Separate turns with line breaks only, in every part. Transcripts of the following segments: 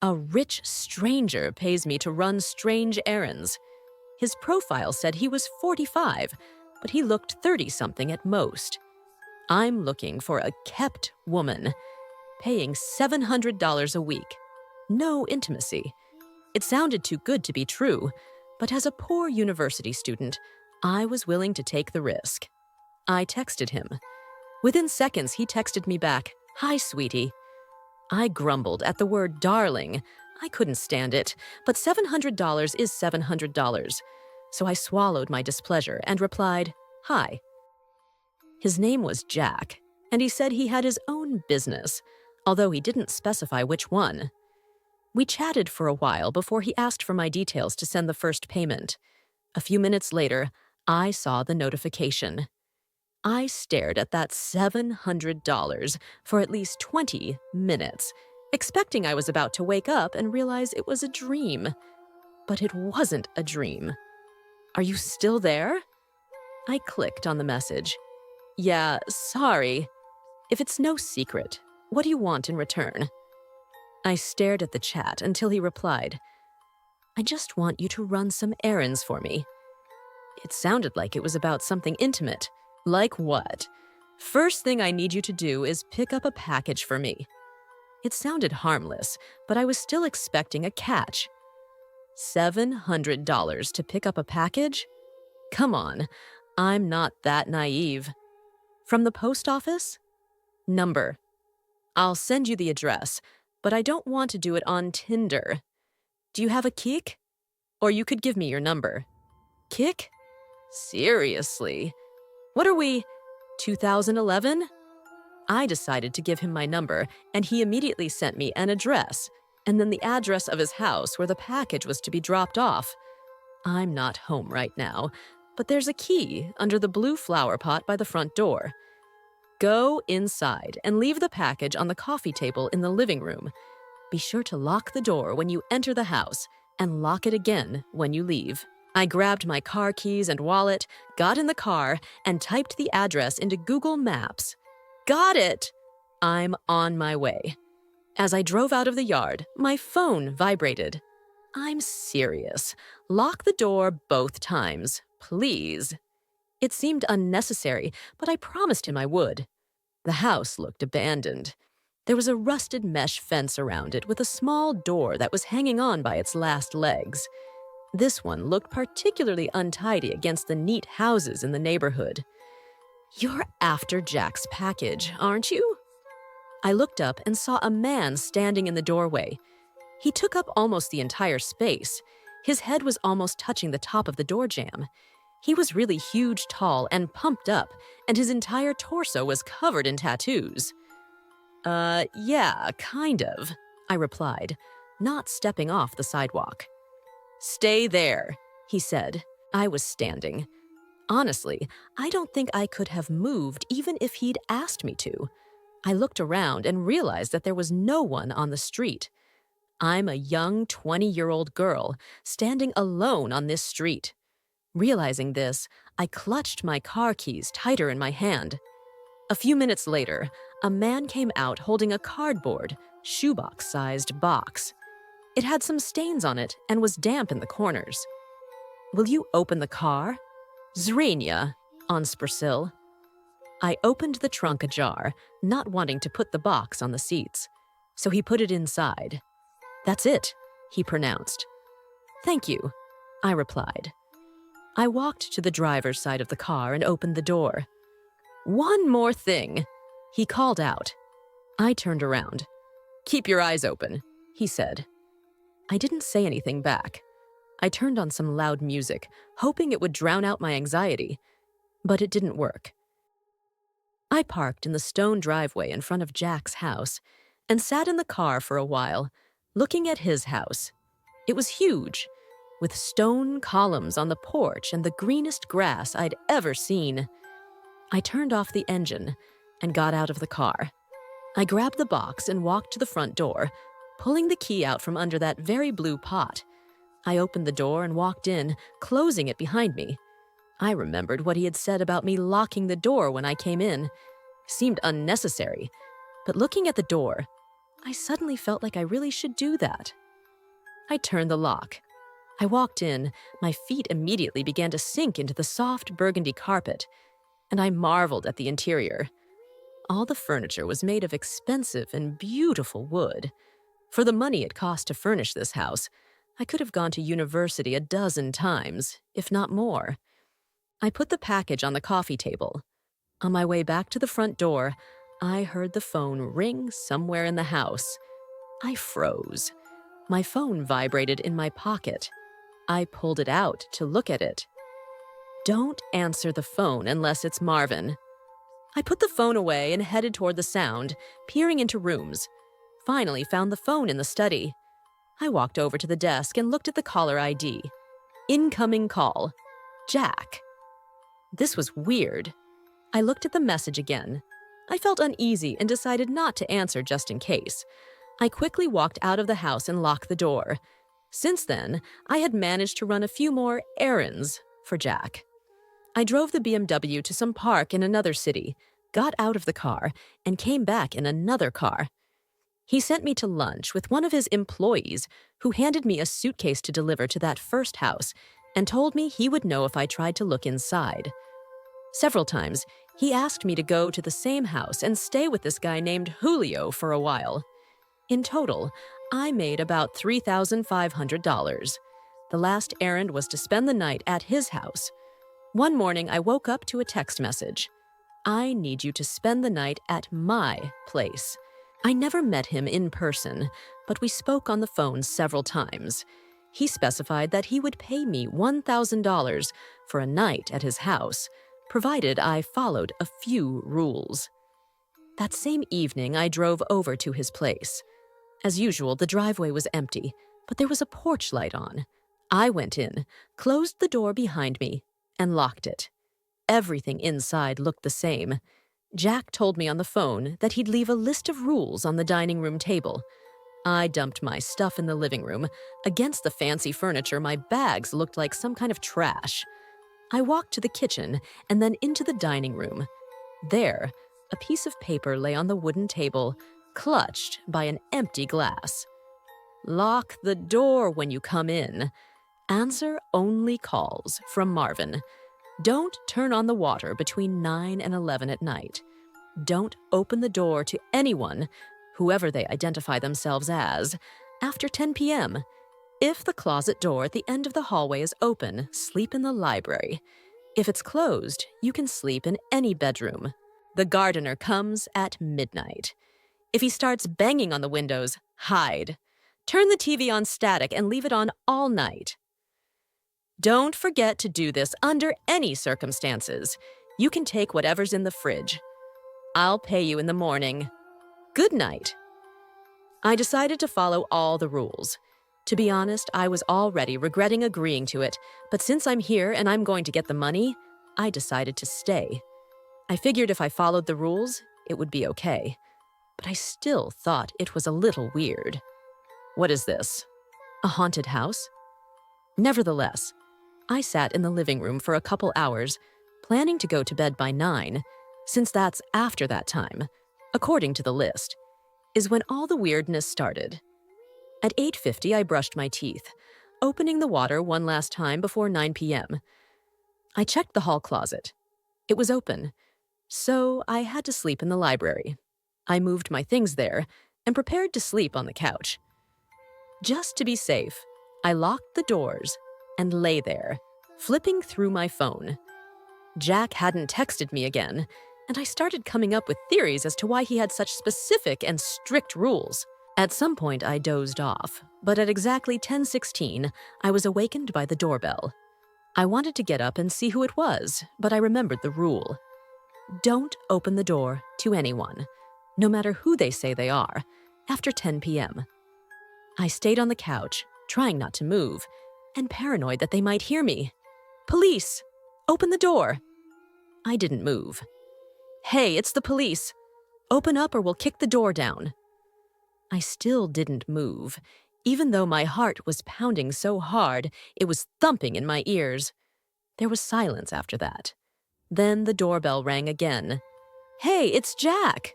A rich stranger pays me to run strange errands. His profile said he was 45, but he looked 30-something at most. I'm looking for a kept woman, paying $700 a week. No intimacy. It sounded too good to be true, but as a poor university student, I was willing to take the risk. I texted him. Within seconds, he texted me back, "Hi, sweetie." I grumbled at the word darling. I couldn't stand it, but $700 is $700. So I swallowed my displeasure and replied, "Hi." His name was Jack, and he said he had his own business, although he didn't specify which one. We chatted for a while before he asked for my details to send the first payment. A few minutes later, I saw the notification. I stared at that $700 for at least 20 minutes, expecting I was about to wake up and realize it was a dream. But it wasn't a dream. "Are you still there?" I clicked on the message. "Yeah, sorry. If it's no secret, what do you want in return?" I stared at the chat until he replied, "I just want you to run some errands for me." It sounded like it was about something intimate. Like what? "First thing I need you to do is pick up a package for me." It sounded harmless, but I was still expecting a catch. $700 to pick up a package? Come on, I'm not that naive. "From the post office?" "Number. I'll send you the address, but I don't want to do it on Tinder. Do you have a Kik? Or you could give me your number." "Kik? Seriously? What are we, 2011? I decided to give him my number, and he immediately sent me an address, and then the address of his house where the package was to be dropped off. I'm not home right now, but there's a key under the blue flower pot by the front door. Go inside and leave the package on the coffee table in the living room. Be sure to lock the door when you enter the house and lock it again when you leave." I grabbed my car keys and wallet, got in the car, and typed the address into Google Maps. Got it! I'm on my way. As I drove out of the yard, my phone vibrated. I'm serious. Lock the door both times, please. It seemed unnecessary, but I promised him I would. The house looked abandoned. There was a rusted mesh fence around it with a small door that was hanging on by its last legs. This one looked particularly untidy against the neat houses in the neighborhood. "You're after Jack's package, aren't you?" I looked up and saw a man standing in the doorway. He took up almost the entire space. His head was almost touching the top of the door jamb. He was really huge, tall, and pumped up, and his entire torso was covered in tattoos. Yeah, kind of," I replied, not stepping off the sidewalk. "Stay there," he said. I was standing. Honestly, I don't think I could have moved even if he'd asked me to. I looked around and realized that there was no one on the street. I'm a young 20-year-old girl standing alone on this street. Realizing this, I clutched my car keys tighter in my hand. A few minutes later, a man came out holding a cardboard, shoebox-sized box. It had some stains on it and was damp in the corners. "Will you open the car?" "Zrenia," on Spersil. I opened the trunk ajar, not wanting to put the box on the seats. So he put it inside. "That's it," he pronounced. "Thank you," I replied. I walked to the driver's side of the car and opened the door. "One more thing," he called out. I turned around. "Keep your eyes open," he said. I didn't say anything back. I turned on some loud music, hoping it would drown out my anxiety, but it didn't work. I parked in the stone driveway in front of Jack's house and sat in the car for a while, looking at his house. It was huge, with stone columns on the porch and the greenest grass I'd ever seen. I turned off the engine and got out of the car. I grabbed the box and walked to the front door, pulling the key out from under that very blue pot. I opened the door and walked in, closing it behind me. I remembered what he had said about me locking the door when I came in. Seemed unnecessary, but looking at the door, I suddenly felt like I really should do that. I turned the lock. I walked in, my feet immediately began to sink into the soft burgundy carpet, and I marveled at the interior. All the furniture was made of expensive and beautiful wood. For the money it cost to furnish this house, I could have gone to university a dozen times, if not more. I put the package on the coffee table. On my way back to the front door, I heard the phone ring somewhere in the house. I froze. My phone vibrated in my pocket. I pulled it out to look at it. Don't answer the phone unless it's Marvin. I put the phone away and headed toward the sound, peering into rooms. Finally found the phone in the study. I walked over to the desk and looked at the caller ID. Incoming call. Jack. This was weird. I looked at the message again. I felt uneasy and decided not to answer just in case. I quickly walked out of the house and locked the door. Since then, I had managed to run a few more errands for Jack. I drove the BMW to some park in another city, got out of the car, and came back in another car. He sent me to lunch with one of his employees who handed me a suitcase to deliver to that first house and told me he would know if I tried to look inside. Several times, he asked me to go to the same house and stay with this guy named Julio for a while. In total, I made about $3,500. The last errand was to spend the night at his house. One morning, I woke up to a text message. I need you to spend the night at my place. I never met him in person, but we spoke on the phone several times. He specified that he would pay me $1,000 for a night at his house, provided I followed a few rules. That same evening, I drove over to his place. As usual, the driveway was empty, but there was a porch light on. I went in, closed the door behind me, and locked it. Everything inside looked the same. Jack told me on the phone that he'd leave a list of rules on the dining room table. I dumped my stuff in the living room. Against the fancy furniture, my bags looked like some kind of trash. I walked to the kitchen and then into the dining room. There, a piece of paper lay on the wooden table, clutched by an empty glass. Lock the door when you come in. Answer only calls from Marvin. Don't turn on the water between 9 and 11 at night. Don't open the door to anyone, whoever they identify themselves as, after 10 p.m. If the closet door at the end of the hallway is open, sleep in the library. If it's closed, you can sleep in any bedroom. The gardener comes at midnight. If he starts banging on the windows, hide. Turn the TV on static and leave it on all night. Don't forget to do this under any circumstances. You can take whatever's in the fridge. I'll pay you in the morning. Good night. I decided to follow all the rules. To be honest, I was already regretting agreeing to it, but since I'm here and I'm going to get the money, I decided to stay. I figured if I followed the rules, it would be okay. But I still thought it was a little weird. What is this? A haunted house? Nevertheless, I sat in the living room for a couple hours, planning to go to bed by 9, since that's after that time, according to the list, is when all the weirdness started. At 8:50, I brushed my teeth, opening the water one last time before 9 p.m. I checked the hall closet. It was open, so I had to sleep in the library. I moved my things there and prepared to sleep on the couch. Just to be safe, I locked the doors and lay there, flipping through my phone. Jack hadn't texted me again, and I started coming up with theories as to why he had such specific and strict rules. At some point, I dozed off, but at exactly 10:16, I was awakened by the doorbell. I wanted to get up and see who it was, but I remembered the rule. Don't open the door to anyone, no matter who they say they are, after 10 p.m. I stayed on the couch, trying not to move, and paranoid that they might hear me. Police! Open the door! I didn't move. Hey, it's the police! Open up or we'll kick the door down. I still didn't move, even though my heart was pounding so hard it was thumping in my ears. There was silence after that. Then the doorbell rang again. Hey, it's Jack!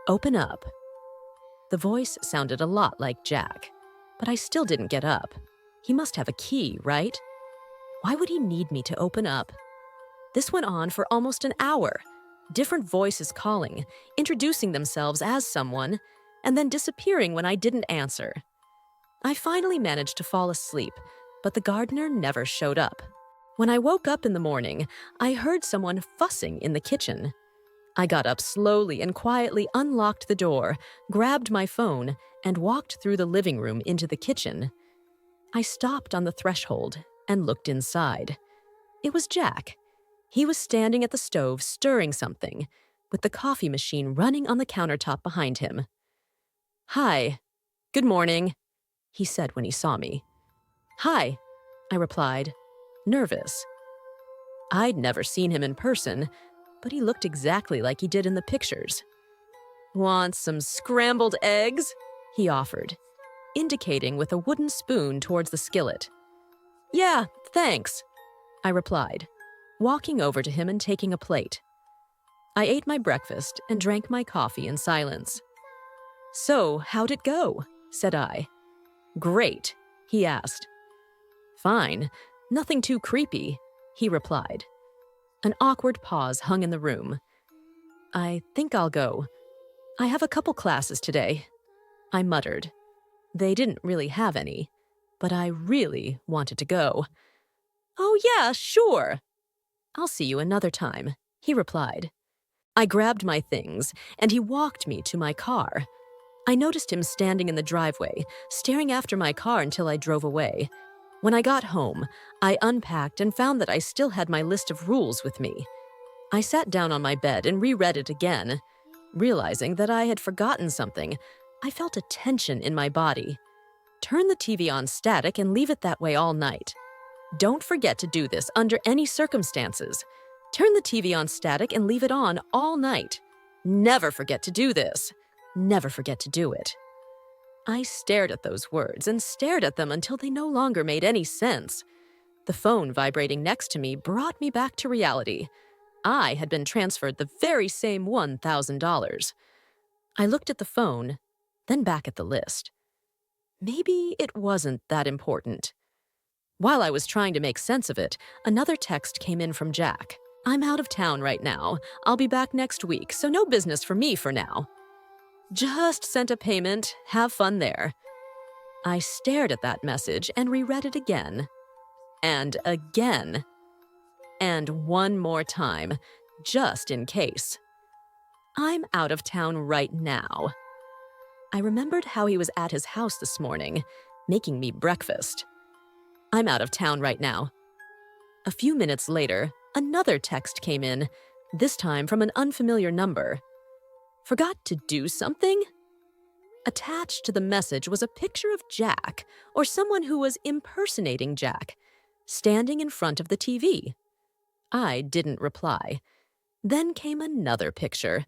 Open up. The voice sounded a lot like Jack, but I still didn't get up. He must have a key, right? Why would he need me to open up? This went on for almost an hour. Different voices calling, introducing themselves as someone, and then disappearing when I didn't answer. I finally managed to fall asleep, but the gardener never showed up. When I woke up in the morning, I heard someone fussing in the kitchen. I got up slowly and quietly unlocked the door, grabbed my phone, and walked through the living room into the kitchen. I stopped on the threshold and looked inside. It was Jack. He was standing at the stove stirring something, with the coffee machine running on the countertop behind him. "Hi. Good morning," he said when he saw me. "Hi," I replied, nervous. I'd never seen him in person, but he looked exactly like he did in the pictures. "Want some scrambled eggs?" he offered, indicating with a wooden spoon towards the skillet. "Yeah, thanks," I replied, walking over to him and taking a plate. I ate my breakfast and drank my coffee in silence. "So, how'd it go?" said I. "Great," he asked. "Fine, nothing too creepy," he replied. An awkward pause hung in the room. "I think I'll go. I have a couple classes today," I muttered. They didn't really have any, but I really wanted to go. "Oh yeah, sure. I'll see you another time," he replied. I grabbed my things, and he walked me to my car. I noticed him standing in the driveway, staring after my car until I drove away. When I got home, I unpacked and found that I still had my list of rules with me. I sat down on my bed and reread it again. Realizing that I had forgotten something, I felt a tension in my body. Turn the TV on static and leave it that way all night. Don't forget to do this under any circumstances. Turn the TV on static and leave it on all night. Never forget to do this. Never forget to do it. I stared at those words and stared at them until they no longer made any sense. The phone vibrating next to me brought me back to reality. I had been transferred the very same $1,000. I looked at the phone, then back at the list. Maybe it wasn't that important. While I was trying to make sense of it, another text came in from Jack. "I'm out of town right now. I'll be back next week, so no business for me for now. Just sent a payment. Have fun there." I stared at that message and reread it again. And again. And one more time, just in case. "I'm out of town right now." I remembered how he was at his house this morning, making me breakfast. "I'm out of town right now." A few minutes later, another text came in, this time from an unfamiliar number. "Forgot to do something?" Attached to the message was a picture of Jack, or someone who was impersonating Jack, standing in front of the TV. I didn't reply. Then came another picture,